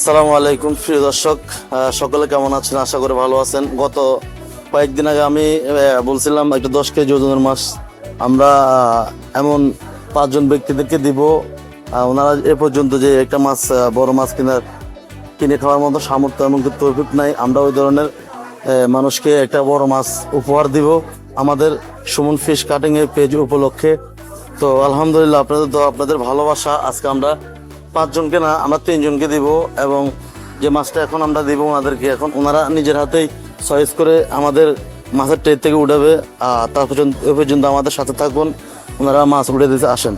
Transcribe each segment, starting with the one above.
আসসালামু আলাইকুম প্রিয় দর্শক, সকলে কেমন আছেন? আশা করি ভালো আছেন। গত কয়েকদিন আগে আমি বলছিলাম একটা 10 কেজি ওজনের মাছ আমরা এমন 5 জন ব্যক্তিদেরকে দিব। ওনারা এ পর্যন্ত যে একটা মাছ বড় মাছ কিনে খাওয়ার মতো সামর্থ্য এবং তৌফিক নাই। আমরা ওই ধরনের মানুষকে একটা বড় মাছ উপহার দিব আমাদের সুমন ফিশ কাটিং এর পেজ উপলক্ষে। তো আলহামদুলিল্লাহ আপনাদের ভালোবাসা আজকে আমরা 5 জনকে না, আমরা 3 জনকে দিব। এবং যে মাছটা এখন আমরা দিব ওনাদেরকে, এখন ওনারা নিজের হাতেই চয়েস করে আমাদের মাছের ট্রে থেকে উঠাবে। তার পর্যন্ত আমাদের সাথে থাকুন, ওনারা মাছ উঠে দিতে আসেন।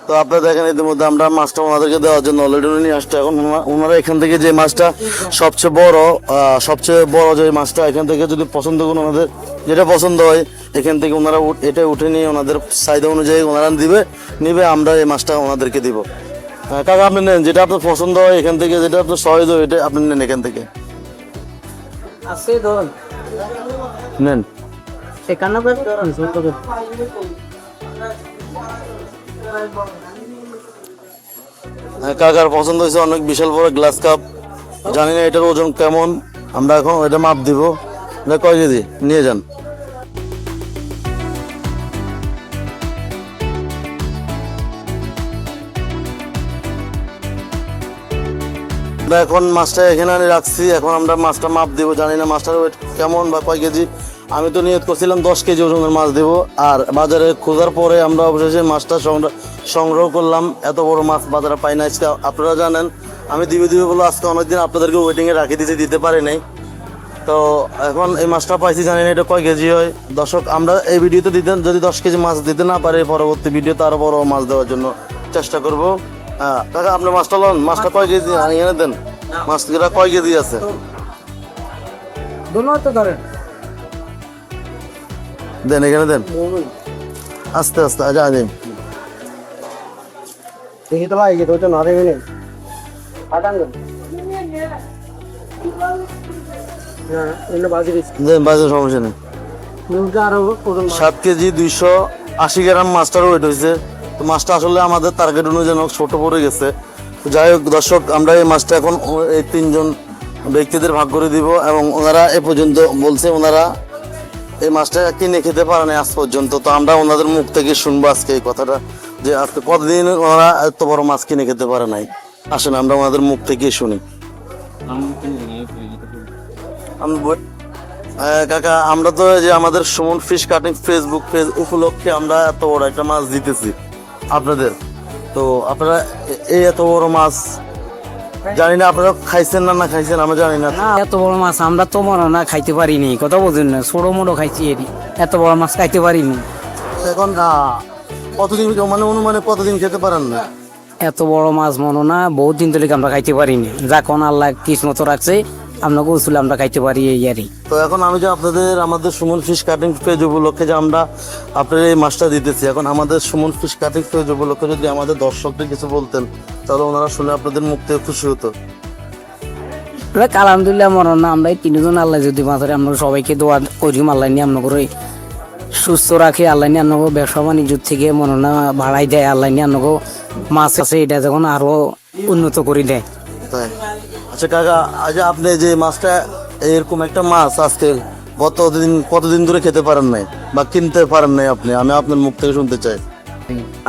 তো আপনারা দেখেন ইতিমধ্যে আমরা মাছটা ওনাদেরকে দেওয়ার জন্য অলরেডি নিয়ে আসছে। এখন ওনারা এখান থেকে যে মাছটা সবচেয়ে বড় যে মাছটা এখান থেকে যদি পছন্দ করুন, ওনাদের যেটা পছন্দ হয় এখান থেকে ওনারা এটা উঠে নিয়ে ওনাদের চাহিদা অনুযায়ী ওনারা নিবে, আমরা এই মাছটা ওনাদেরকে দিব। কাকা আপনি নেন, যেটা আপনার পছন্দ হয় এখান থেকে, যেটা আপনার সহজ হয় এটা আপনি নেন এখান থেকে নেন। কাকার পছন্দ হয়েছে অনেক বিশাল বড় গ্লাস কাপ। জানি না এটার ওজন কেমন, আমরা এখন এটা মাপ দিব। কয় কেজি নিয়ে যান। আমরা এখন মাছটা এখানে রাখছি, এখন আমরা মাছটা মাপ দিব। জানি না মাছটার ওয়েট কেমন বা কয় কেজি। আমি তো নিয়ত করছিলাম 10 কেজি ওজনের মাছ দেব। আর বাজারে খোঁজার পরে আমরা অবশেষে মাছটা সংগ্রহ করলাম। এত বড় মাছ বাজারে পাই না আজকে। আপনারা জানেন আমি দিবে বলে আজকে অনেকদিন আপনাদেরকে ওয়েটিংয়ে রাখি দিতে পারি নাই। তো এখন এই মাছটা পাইছি, জানি না এটা কয় কেজি হয়। দর্শক, আমরা এই ভিডিওতে যদি 10 কেজি মাছ দিতে না পারি, পরবর্তী ভিডিওতে আরো বড় মাছ দেওয়ার জন্য চেষ্টা করব। কাকা আপনি মাছটা লন, মাছটা কয় কেজি এনে দেন। মাছটা কয় কেজি আছে দেন, এখানে দেন আস্তে আস্তে। আচ্ছা দিন দেখি তো ভাই ওইটা না দেবে বাজে সমস্যা নেই। 7 কেজি 280 গ্রাম মাছটার ওয়েট হয়েছে। তো মাছটা আসলে আমাদের টার্গেট অনুযায়ী ছোট পড়ে গেছে। তো যাই হোক দর্শক, আমরা এই মাছটা এখন এই 3 জন ব্যক্তিদের ভাগ করে দিব। এবং ওনারা এ পর্যন্ত বলছে ওনারা এই মাছটা কিনে খেতে পারে না আজ পর্যন্ত। তো আমরা ওনাদের মুখ থেকে শুনবো আজকে এই কথাটা, যে আজকে কতদিন ওনারা এত বড় মাছ কিনে খেতে পারে নাই। আসেন আমরা ওনাদের মুখ থেকে শুনি। কাকা, আমরা তো যে আমাদের Suman fish cutting Facebook page উপলক্ষে আমরা এত বড় একটা মাছ দিতেছি আপনাদের। তো আপনারা এই এত বড় মাছ, জানি না আপনারা খাইছেন না খাইছেন, আমরা জানি না। এত বড় মাছ আমরা তো মনে না খাইতে পারিনি, কথা বলছেন না, ছোট মোটো খাইছি। এত বড় মাছ খাইতে পারিনি। এখন কতদিন মানে অনুমানে কতদিন খেতে পারেন না? এত বড় মাছ মনে না বহুত দিন ধরে আমরা খাইতে পারিনি। যখন আল্লাহ কিসমত রাখছে আপনাকে উসুল আমরা খাইতে পারি এই আরই। তো এখন আমি যে আমাদের সুমন ফিশ কাটিং পেজ উপলক্ষে যে আমরা আপনার এই মাছটা দিতেছি, এখন আমাদের সুমন ফিশ কাটিং পেজ উপলক্ষে যদি আমাদের দর্শকদের কিছু বলতেন, তাহলে ওনারা শুনে আপনাদের মুখ থেকে খুশি হতো। আলহামদুলিল্লাহ মনে না আমরা এই 3 জন আল্লাহ যদি মাথায় আমরা সবাইকে দোয়া করি, আল্লাহ নিয়ে আমরা করে সুস্থ রাখে, আল্লাহ নিয়ে আপনাকে ব্যবসা বাণিজ্য থেকে মনে না ভাড়াই দেয়, আল্লাহ নিয়ে আপনাকে মাছ আছে এটা যখন আরো উন্নত করে দেয়। তাই আচ্ছা কাকা, আজ আপনি যে মাছটা এরকম একটা মাছ আজকে কতদিন ধরে খেতে পারেন নাই বা কিনতে পারেন নাই আমি আপনার মুখ থেকে শুনতে চাই।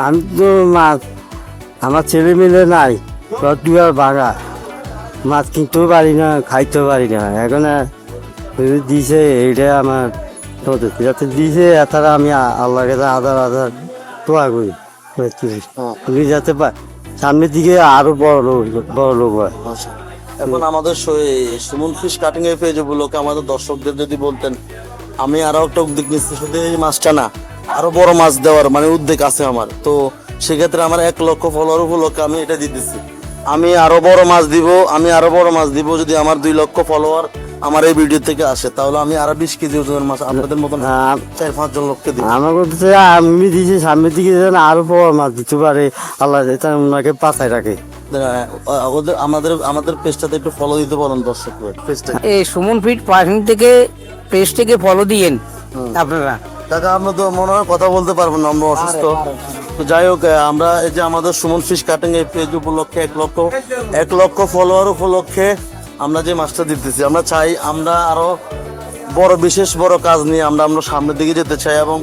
আমি তো মাছ আমার ছেলে মেয়ে নাই, দুবার ভাড়া মাছ কিনতেও পারি না, খাইতেও পারি না। এখন দিছে এইটা আমার যাতে দিছে, তারা আমি আল্লাহ কাছে আধার দোয়া করি যাতে সামনের দিকে আরো বড় লোক হয়। এখন আমাদের সুমন ফিশ কাটিং এর পেজ উপলক্ষে আমাদের দর্শকদের যদি বলতেন, আমি আরো একটা উদ্যোগ নিচ্ছি, শুধু এই মাছটা না আরো বড় মাছ দেওয়ার মানে উদ্যোগ আছে আমার। তো সেক্ষেত্রে আমার 1 লক্ষ ফলোয়ার উপলক্ষে আমি এটা দিতেছি। আমি আরো বড় মাছ দিব যদি আমার 2 লক্ষ ফলোয়ার আমার এই ভিডিও থেকে আসে, তাহলে আমি আরো 20 কেজি ওজনের মাছ আপনাদের মতন 4-5 জন লোককে দিব। আমার বলতে আমি দিয়েছি সামনের দিকে যেন আরো বড় মাছ দিতে পারে, আল্লাহ ওনাকে পাতায় রাখে। আমাদের পেজটাতে একটু ফলো দিতে বলেন দর্শকদের পেজটা। এই সুমন ফিট পার্কিং থেকে পেজটাকে ফলো দিয়েন আপনারা। কাকা, আমরা তো মনে হয় কথা বলতে পারবো না, আমরা অসুস্থ। তো যাই হোক, আমরা এই যে আমাদের সুমন ফিশ কাটিং এই পেজ উপলক্ষে 1 লক্ষ ফলোয়ার উপলক্ষে আমরা যে মাছটা দিতেছি, আমরা চাই আমরা আরো বিশেষ বড় কাজ নিয়ে আমরা সামনের দিকে যেতে চাই। এবং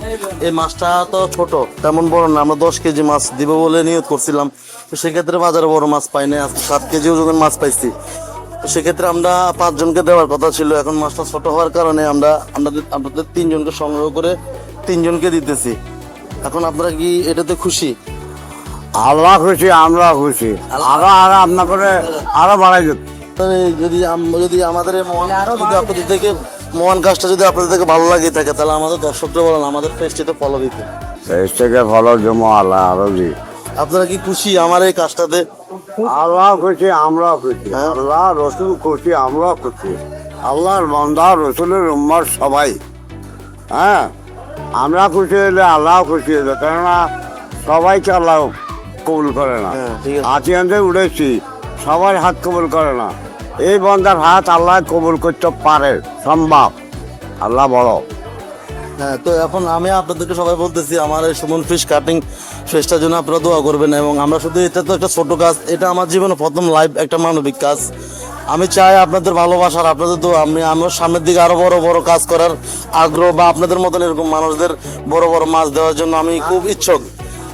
এই মাছটা তো ছোট, তেমন বড় না, আমরা 10 কেজি মাছ দিব বলে নিয়ত করছিলাম। তো সেক্ষেত্রে বাজারে বড় মাছ পাই না, 7 কেজি ওজনের মাছ পাইছি। তো সেক্ষেত্রে আমরা 5 জনকে দেওয়ার কথা ছিল, এখন মাছটা ছোট হওয়ার কারণে আমাদের 3 জনকে সংগ্রহ করে 3 জনকে দিতেছি। এখন আপনারা কি এটাতে খুশি? আল্লাহ খুশি, আমরা খুশি, আরো আপনার করে আরো বাড়াই যেত। যদি আমাদের এই মহান কাজটা যদি আপনাদের থেকে ভালো লাগে থাকে, তাহলে আমাদের দর্শকরা বলেন আমাদের পেজটিতে ফলো দিতে। দেশ থেকে ফলো জমা আল্লাহ আরো দি। আপনারা কি খুশি আমার এই কাজটাতে? আল্লাহ খুশি, আমরা খুশি, আল্লাহ রসুল খুশি, আমরা খুশি, আল্লাহর বান্দা রসুলের উম্মত সবাই। হ্যাঁ, আমরা খুশি হলে আল্লাহ খুশি হলে, কেননা সবাইকে আল্লাহ কবুল করে না। ঠিক আছে। আচিয়ানতে উঠেছি, সবার হাত কবুল করে না। এই বান্দার হাত আল্লাহ কবুল করতে পারে, সম্ভব, আল্লাহ বড়। হ্যাঁ, তো এখন আমি আপনাদেরকে সবাই বলতেছি আমার এই সুমন ফিশ কাটিং ফেসটার জন্য আপনারা দোয়া করবেন। এবং আমরা শুধু এটা তো একটা ছোট কাজ, এটা আমার জীবনে প্রথম লাইভ একটা মানবিক কাজ। আমি চাই আপনাদের ভালোবাসার, আপনাদের দোয়া, আমিও সামনের দিকে আরো বড় বড় কাজ করার আগ্রহ, বা আপনাদের মতন এরকম মানুষদের বড় বড় মাছ দেওয়ার জন্য আমি খুব ইচ্ছুক।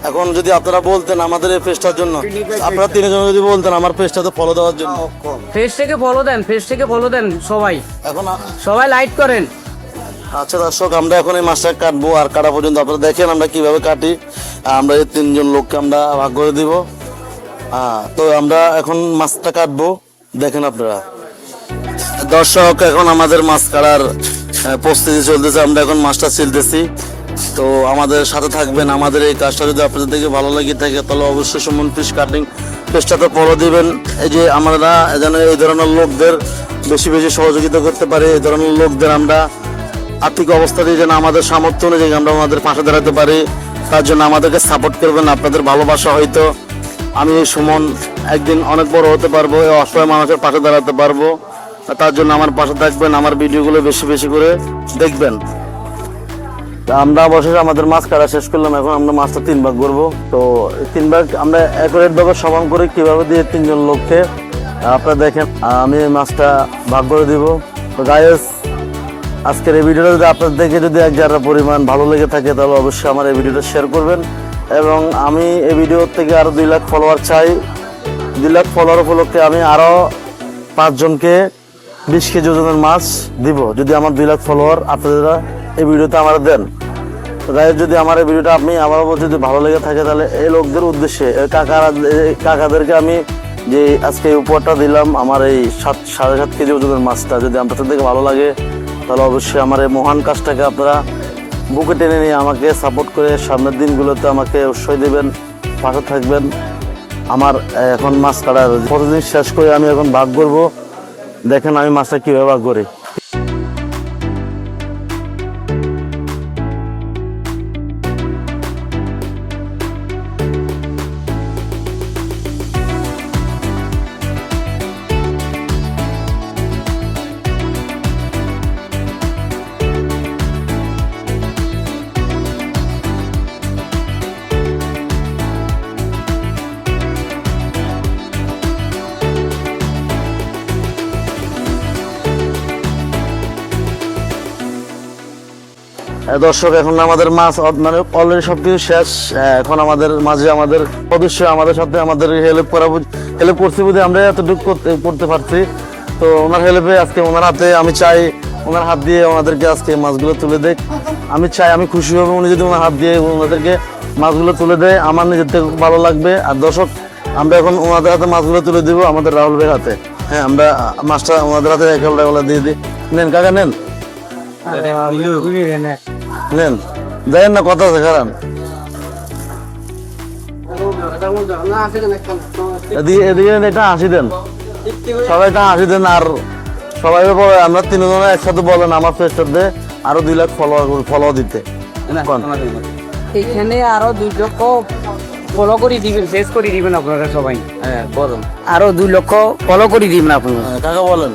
এখন যদি আপনারা বলতেন আমাদের এই পেজটার জন্য, আপনারা 3 জন যদি বলতেন আমার পেজটাতে ফলো দেওয়ার জন্য। ফেস থেকে ফলো দেন সবাই, এখন সবাই লাইক করেন। আচ্ছা দর্শক, আমরা এখন এই মাছটা কাটবো, আর কাটা পর্যন্ত আপনারা দেখেন আমরা কিভাবে কাটি। আমরা এই 3 জন লোককে আমরা ভাগ করে দিব। তো আমরা এখন মাছটা কাটবো, দেখেন আপনারা। দর্শক, এখন আমাদের মাছ কাটার প্রস্তুতি চলতেছে, আমরা এখন মাছটা ছিলতেছি। তো আমাদের সাথে থাকবেন। আমাদের এই কাজটা যদি আপনাদের দেখে ভালো লাগে থাকে, তাহলে অবশ্যই সুমন ফিশ কাটিং পেজটাতে ফলো দিবেন। এই যে আমরা যেন এই ধরনের লোকদের বেশি বেশি সহযোগিতা করতে পারি, এই ধরনের লোকদের আমরা আর্থিক অবস্থা দিয়ে যেন আমাদের সামর্থ্য অনুযায়ী আমরা আমাদের পাশে দাঁড়াতে পারি, তার জন্য আমাদেরকে সাপোর্ট করবেন। আপনাদের ভালোবাসা হয়তো আমি এই সুমন একদিন অনেক বড় হতে পারবো, এই অসহায় মানুষের পাশে দাঁড়াতে পারবো। তার জন্য আমার পাশে থাকবেন, আমার ভিডিওগুলো বেশি বেশি করে দেখবেন। আমরা অবশেষে আমাদের মাছ কাটা শেষ করলাম। এখন আমরা মাছটা 3 ভাগ করবো। তো 3 ভাগ আমরা অ্যাকুরেট ভাবে সমান করে কিভাবে দিয়ে 3 জন লোককে আপনারা দেখেন। আমি এই মাছটা ভাগ করে দিব। তো গাইস, আজকের এই ভিডিওটা যদি আপনাদের দেখে যদি 1 জায়গা পরিমাণ ভালো লেগে থাকে, তাহলে অবশ্যই আমার এই ভিডিওটা শেয়ার করবেন। এবং আমি এই ভিডিও থেকে আরো 2 লাখ ফলোয়ার চাই। 2 লাখ ফলোয়ার উপলক্ষে আমি আরো 5 জনকে 20 কেজি ওজনের মাছ দিব, যদি আমার 2 লাখ ফলোয়ার আপনারা এই ভিডিওতে আমার দেন। তো গাইস, যদি আমার এই ভিডিওটা আপনি আমার যদি ভালো লেগে থাকে, তাহলে এই লোকদের উদ্দেশ্যে কাকাদেরকে আমি যে আজকে এই উপহারটা দিলাম, আমার এই 7.5 কেজি ওজনের মাছটা যদি আপনাদের থেকে ভালো লাগে, তাহলে অবশ্যই আমার এই মহান কাজটাকে আপনারা বুকে টেনে নিয়ে আমাকে সাপোর্ট করে সামনের দিনগুলোতে আমাকে উৎসাহ দেবেন, পাশে থাকবেন। আমার এখন মাছ কাটার প্রতিদিন শেষ করে আমি এখন ভাগ করব। দেখেন আমি মাছটা কীভাবে ভাগ করি। দর্শক, এখন আমাদের মাছ মানে অলরেডি সবকিছু শেষ। এখন আমাদের মাঝে আমাদের অবশ্যই আমাদের সাথে আমাদের হেল্প করছি বুঝে আমরা এতটুকু করতে পারছি। তো ওনার হেল্পে আজকে ওনার হাতে আমি চাই, ওনার হাত দিয়ে ওনাদেরকে আজকে মাছগুলো তুলে দেয়। আমি চাই, আমি খুশি হব উনি যদি ওনার হাত দিয়ে ওনাদেরকে মাছগুলো তুলে দেয়, আমার নিজের থেকে ভালো লাগবে। আর দর্শক, আমরা এখন ওনাদের হাতে মাছগুলো তুলে দিব আমাদের রাহুল ভাইয়ের হাতে। হ্যাঁ, আমরা মাছটা ওনাদের হাতে একেবারে দিয়ে দিই। নেন কাকা, নেন নেন, দেখেন না কথা আছে খারাপ। এদিকে এটা 80 দেন, সবাই এটা 80 দেন। আর সবাই আমরা 3 জনে একসাথে বলেন আমার পেজটাতে আরো 2 লাখ ফলো দিতে। এখানে আরো 2 লক্ষ ফলো করে দিবেন, শেষ করে দিবেন আপনারা সবাই। হ্যাঁ, বলেন আরো 2 লক্ষ ফলো করে দিবেন আপনারা। কাকা বলেন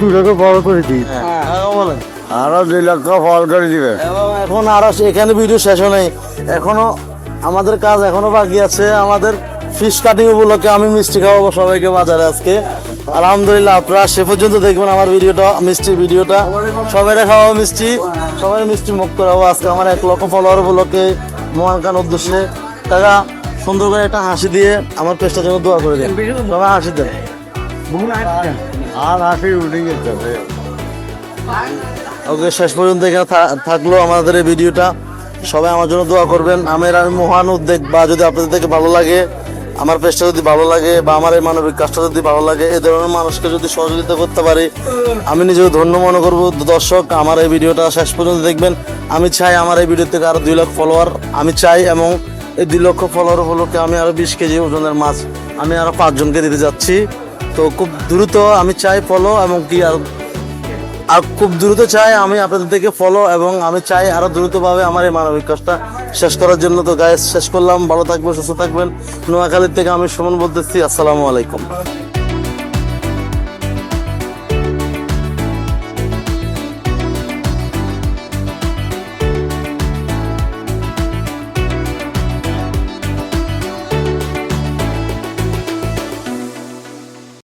2 লক্ষ ফলো করে দিই। কাকা বলেন আরো 2 লক্ষ ফলো করে দিবে। এবং এখন আরো এখানে ভিডিও শেষ হয় নাই, এখনো আমাদের কাজ এখনো বাকি আছে। আমাদের ফিশ কাটিং উপলক্ষে আমি মিষ্টি খাওয়াবো সবাইকে বাজারে আজকে। আলহামদুলিল্লাহ, আপনারা সে পর্যন্ত দেখবেন আমার ভিডিওটা সবাই খাওয়াবো মিষ্টি, সবাই মিষ্টি মুখ করাবো আজকে আমার 1 লক্ষ ফলোয়ার উপলক্ষে মহান খান উদ্দেশ্যে। তারা সুন্দর করে একটা হাসি দিয়ে আমার পেজটার জন্য দোয়া করে দেন, সবাই হাসি দেন। আর হাসি উঠে গেছে। ওকে, শেষ পর্যন্ত এখানে থাকলো আমাদের এই ভিডিওটা। সবাই আমার জন্য দোয়া করবেন। আমার মহান উদ্যোগ বা যদি আপনাদের থেকে ভালো লাগে, আমার পেজটা যদি ভালো লাগে বা আমার এই মানবিক কাজটা যদি ভালো লাগে, এই ধরনের মানুষকে যদি সহযোগিতা করতে পারি, আমি নিজেকে ধন্য মনে করবো। দর্শক, আমার এই ভিডিওটা শেষ পর্যন্ত দেখবেন। আমি চাই আমার এই ভিডিও থেকে আরো 2 লাখ ফলোয়ার আমি চাই, এবং এই 2 লক্ষ ফলোয়ার উপলক্ষে আমি আরো 20 কেজি ওজনের মাছ আমি আরো 5 জনকে দিতে যাচ্ছি। তো খুব দ্রুত আমি চাই ফলো, এবং কি আর খুব দ্রুত চাই আমি আপনাদের থেকে ফলো, এবং আমি চাই আরো দ্রুতভাবে আমার এই মানবিক কাজটা শেষ করার জন্য। তো গাইস, শেষ করলাম। ভালো থাকবেন, সুস্থ থাকবেন। নোয়াখালীর থেকে আমি সুমন বলতেছি। আসসালামু আলাইকুম।